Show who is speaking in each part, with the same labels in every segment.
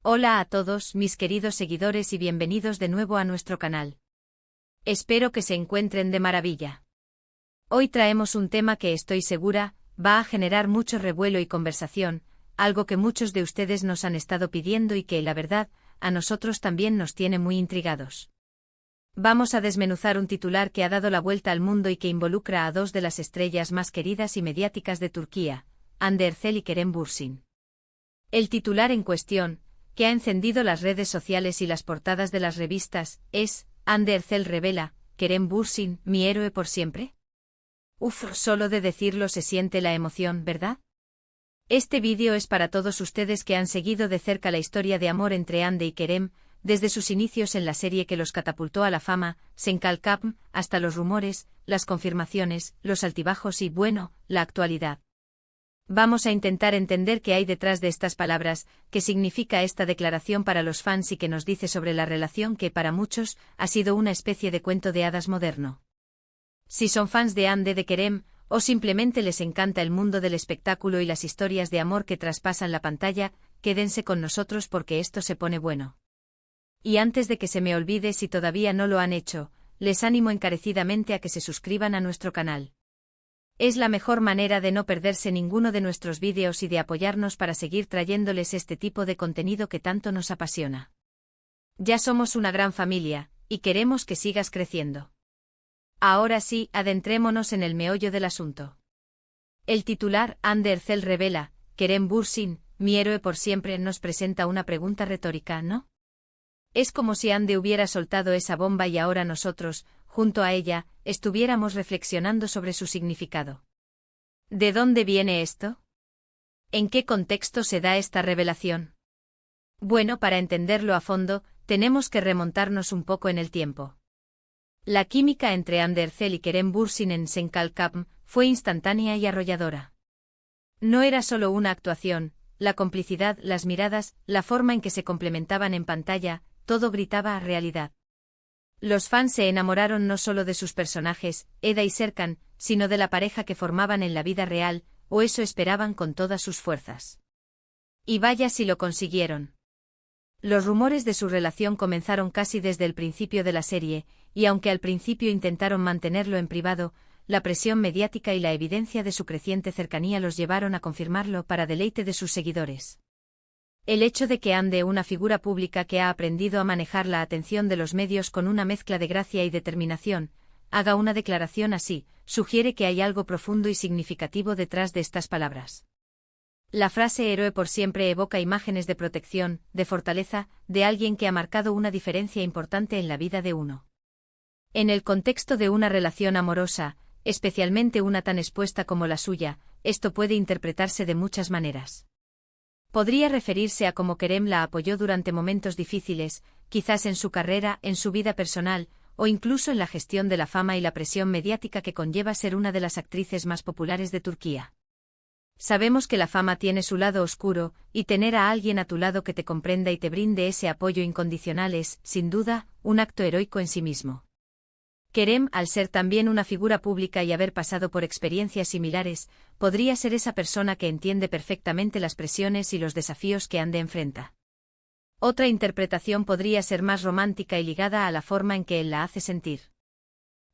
Speaker 1: Hola a todos mis queridos seguidores y bienvenidos de nuevo a nuestro canal. Espero que se encuentren de maravilla. Hoy traemos un tema que estoy segura va a generar mucho revuelo y conversación, algo que muchos de ustedes nos han estado pidiendo y que, la verdad, a nosotros también nos tiene muy intrigados. Vamos a desmenuzar un titular que ha dado la vuelta al mundo y que involucra a dos de las estrellas más queridas y mediáticas de Turquía, Hande Erçel y Kerem Bürsin. El titular en cuestión, que ha encendido las redes sociales y las portadas de las revistas, es Hande Erçel revela, Kerem Bürsin, mi héroe por siempre. Solo de decirlo se siente la emoción, ¿verdad? Este vídeo es para todos ustedes que han seguido de cerca la historia de amor entre Hande y Kerem, desde sus inicios en la serie que los catapultó a la fama, Senkalkapm, hasta los rumores, las confirmaciones, los altibajos y, bueno, la actualidad. Vamos a intentar entender qué hay detrás de estas palabras, qué significa esta declaración para los fans y qué nos dice sobre la relación que, para muchos, ha sido una especie de cuento de hadas moderno. Si son fans de Hande de Kerem, o simplemente les encanta el mundo del espectáculo y las historias de amor que traspasan la pantalla, quédense con nosotros porque esto se pone bueno. Y antes de que se me olvide, si todavía no lo han hecho, les animo encarecidamente a que se suscriban a nuestro canal. Es la mejor manera de no perderse ninguno de nuestros vídeos y de apoyarnos para seguir trayéndoles este tipo de contenido que tanto nos apasiona. Ya somos una gran familia, y queremos que sigas creciendo. Ahora sí, adentrémonos en el meollo del asunto. El titular, Hande Erçel revela, Kerem Bürsin, mi héroe por siempre, nos presenta una pregunta retórica, ¿no? Es como si Hande hubiera soltado esa bomba y ahora nosotros, junto a ella, estuviéramos reflexionando sobre su significado. ¿De dónde viene esto? ¿En qué contexto se da esta revelación? Bueno, para entenderlo a fondo, tenemos que remontarnos un poco en el tiempo. La química entre Hande Erçel y Kerem Bürsin en Senkalkapm fue instantánea y arrolladora. No era solo una actuación, la complicidad, las miradas, la forma en que se complementaban en pantalla, todo gritaba a realidad. Los fans se enamoraron no solo de sus personajes, Eda y Serkan, sino de la pareja que formaban en la vida real, o eso esperaban con todas sus fuerzas. Y vaya si lo consiguieron. Los rumores de su relación comenzaron casi desde el principio de la serie, y aunque al principio intentaron mantenerlo en privado, la presión mediática y la evidencia de su creciente cercanía los llevaron a confirmarlo para deleite de sus seguidores. El hecho de que Hande, una figura pública que ha aprendido a manejar la atención de los medios con una mezcla de gracia y determinación, haga una declaración así, sugiere que hay algo profundo y significativo detrás de estas palabras. La frase héroe por siempre evoca imágenes de protección, de fortaleza, de alguien que ha marcado una diferencia importante en la vida de uno. En el contexto de una relación amorosa, especialmente una tan expuesta como la suya, esto puede interpretarse de muchas maneras. Podría referirse a cómo Kerem la apoyó durante momentos difíciles, quizás en su carrera, en su vida personal, o incluso en la gestión de la fama y la presión mediática que conlleva ser una de las actrices más populares de Turquía. Sabemos que la fama tiene su lado oscuro, y tener a alguien a tu lado que te comprenda y te brinde ese apoyo incondicional es, sin duda, un acto heroico en sí mismo. Kerem, al ser también una figura pública y haber pasado por experiencias similares, podría ser esa persona que entiende perfectamente las presiones y los desafíos que Hande enfrenta. Otra interpretación podría ser más romántica y ligada a la forma en que él la hace sentir.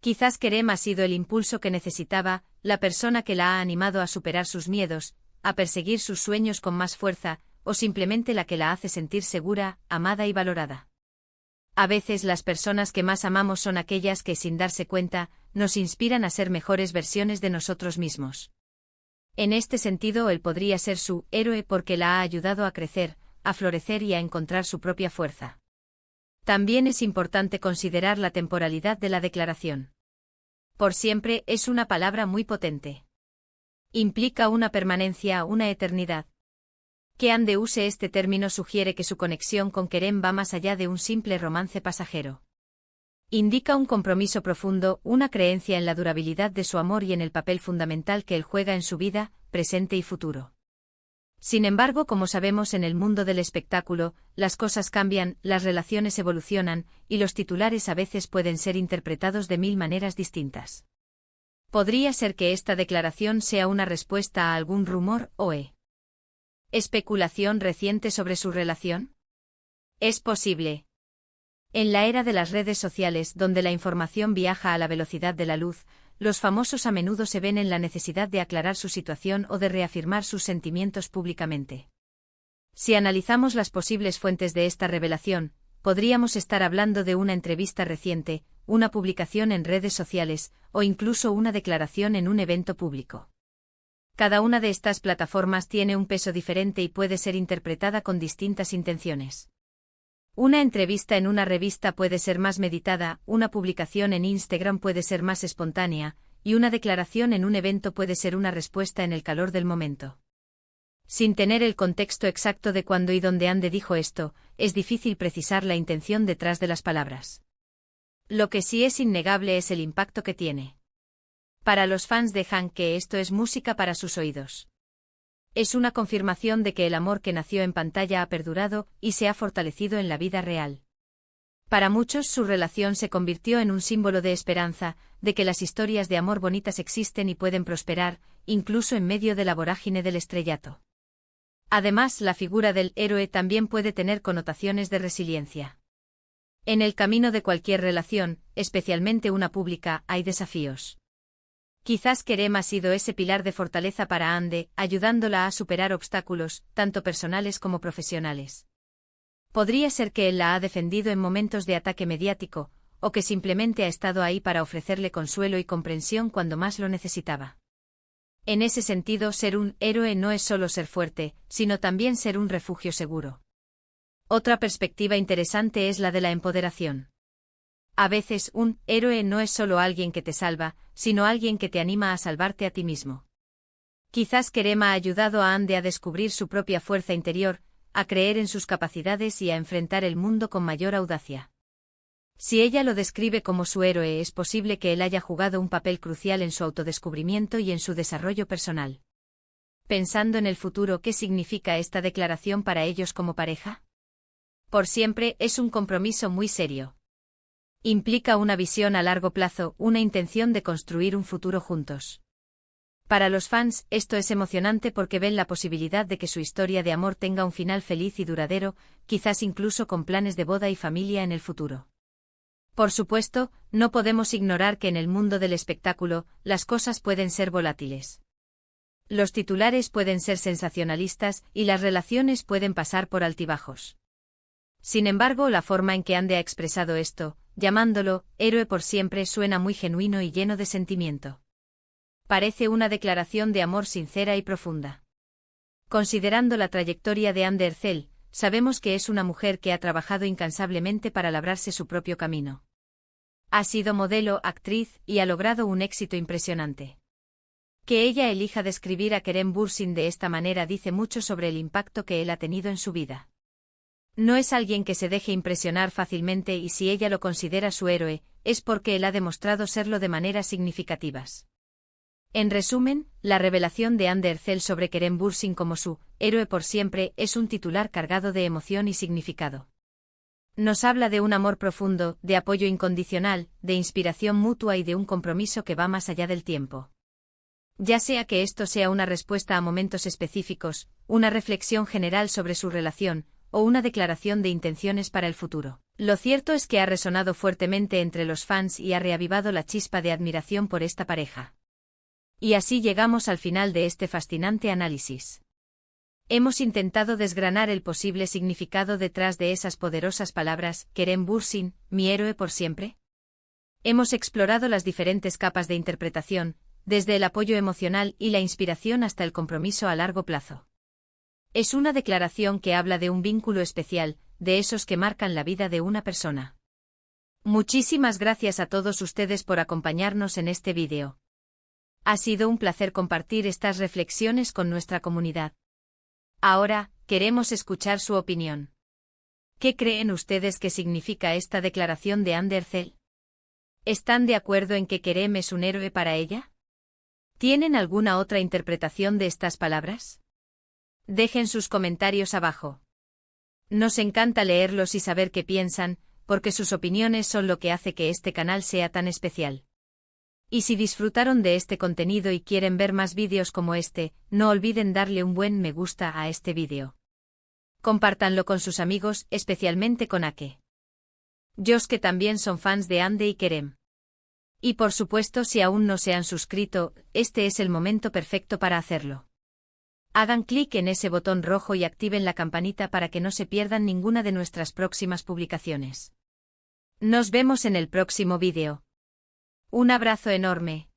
Speaker 1: Quizás Kerem ha sido el impulso que necesitaba, la persona que la ha animado a superar sus miedos, a perseguir sus sueños con más fuerza, o simplemente la que la hace sentir segura, amada y valorada. A veces las personas que más amamos son aquellas que, sin darse cuenta, nos inspiran a ser mejores versiones de nosotros mismos. En este sentido, él podría ser su héroe porque la ha ayudado a crecer, a florecer y a encontrar su propia fuerza. También es importante considerar la temporalidad de la declaración. Por siempre es una palabra muy potente. Implica una permanencia, una eternidad. Que Hande use este término sugiere que su conexión con Kerem va más allá de un simple romance pasajero. Indica un compromiso profundo, una creencia en la durabilidad de su amor y en el papel fundamental que él juega en su vida, presente y futuro. Sin embargo, como sabemos en el mundo del espectáculo, las cosas cambian, las relaciones evolucionan, y los titulares a veces pueden ser interpretados de mil maneras distintas. Podría ser que esta declaración sea una respuesta a algún rumor o especulación reciente sobre su relación. Es posible. En la era de las redes sociales, donde la información viaja a la velocidad de la luz, los famosos a menudo se ven en la necesidad de aclarar su situación o de reafirmar sus sentimientos públicamente. Si analizamos las posibles fuentes de esta revelación, podríamos estar hablando de una entrevista reciente, una publicación en redes sociales, o incluso una declaración en un evento público. Cada una de estas plataformas tiene un peso diferente y puede ser interpretada con distintas intenciones. Una entrevista en una revista puede ser más meditada, una publicación en Instagram puede ser más espontánea, y una declaración en un evento puede ser una respuesta en el calor del momento. Sin tener el contexto exacto de cuándo y dónde Ande dijo esto, es difícil precisar la intención detrás de las palabras. Lo que sí es innegable es el impacto que tiene. Para los fans de Hank, que esto es música para sus oídos. Es una confirmación de que el amor que nació en pantalla ha perdurado y se ha fortalecido en la vida real. Para muchos su relación se convirtió en un símbolo de esperanza, de que las historias de amor bonitas existen y pueden prosperar, incluso en medio de la vorágine del estrellato. Además, la figura del héroe también puede tener connotaciones de resiliencia. En el camino de cualquier relación, especialmente una pública, hay desafíos. Quizás Kerem ha sido ese pilar de fortaleza para Ande, ayudándola a superar obstáculos, tanto personales como profesionales. Podría ser que él la ha defendido en momentos de ataque mediático, o que simplemente ha estado ahí para ofrecerle consuelo y comprensión cuando más lo necesitaba. En ese sentido, ser un héroe no es solo ser fuerte, sino también ser un refugio seguro. Otra perspectiva interesante es la de la empoderación. A veces, un héroe no es solo alguien que te salva, sino alguien que te anima a salvarte a ti mismo. Quizás Kerem ha ayudado a Ande a descubrir su propia fuerza interior, a creer en sus capacidades y a enfrentar el mundo con mayor audacia. Si ella lo describe como su héroe, es posible que él haya jugado un papel crucial en su autodescubrimiento y en su desarrollo personal. Pensando en el futuro, ¿qué significa esta declaración para ellos como pareja? Por siempre es un compromiso muy serio. Implica una visión a largo plazo, una intención de construir un futuro juntos. Para los fans, esto es emocionante porque ven la posibilidad de que su historia de amor tenga un final feliz y duradero, quizás incluso con planes de boda y familia en el futuro. Por supuesto, no podemos ignorar que en el mundo del espectáculo, las cosas pueden ser volátiles. Los titulares pueden ser sensacionalistas y las relaciones pueden pasar por altibajos. Sin embargo, la forma en que Ande ha expresado esto, llamándolo héroe por siempre, suena muy genuino y lleno de sentimiento. Parece una declaración de amor sincera y profunda. Considerando la trayectoria de Ande Erçel, sabemos que es una mujer que ha trabajado incansablemente para labrarse su propio camino. Ha sido modelo, actriz, y ha logrado un éxito impresionante. Que ella elija describir a Kerem Bürsin de esta manera dice mucho sobre el impacto que él ha tenido en su vida. No es alguien que se deje impresionar fácilmente, y si ella lo considera su héroe, es porque él ha demostrado serlo de maneras significativas. En resumen, la revelación de Ande Erçel sobre Kerem Bürsin como su héroe por siempre es un titular cargado de emoción y significado. Nos habla de un amor profundo, de apoyo incondicional, de inspiración mutua y de un compromiso que va más allá del tiempo. Ya sea que esto sea una respuesta a momentos específicos, una reflexión general sobre su relación, o una declaración de intenciones para el futuro. Lo cierto es que ha resonado fuertemente entre los fans y ha reavivado la chispa de admiración por esta pareja. Y así llegamos al final de este fascinante análisis. Hemos intentado desgranar el posible significado detrás de esas poderosas palabras, Kerem Bürsin, mi héroe por siempre. Hemos explorado las diferentes capas de interpretación, desde el apoyo emocional y la inspiración hasta el compromiso a largo plazo. Es una declaración que habla de un vínculo especial, de esos que marcan la vida de una persona. Muchísimas gracias a todos ustedes por acompañarnos en este vídeo. Ha sido un placer compartir estas reflexiones con nuestra comunidad. Ahora, queremos escuchar su opinión. ¿Qué creen ustedes que significa esta declaración de Ande Erçel? ¿Están de acuerdo en que Kerem es un héroe para ella? ¿Tienen alguna otra interpretación de estas palabras? Dejen sus comentarios abajo. Nos encanta leerlos y saber qué piensan, porque sus opiniones son lo que hace que este canal sea tan especial. Y si disfrutaron de este contenido y quieren ver más vídeos como este, no olviden darle un buen me gusta a este vídeo. Compártanlo con sus amigos, especialmente con Ake. Jos que también son fans de Ande y Kerem. Y por supuesto, si aún no se han suscrito, este es el momento perfecto para hacerlo. Hagan clic en ese botón rojo y activen la campanita para que no se pierdan ninguna de nuestras próximas publicaciones. Nos vemos en el próximo vídeo. Un abrazo enorme.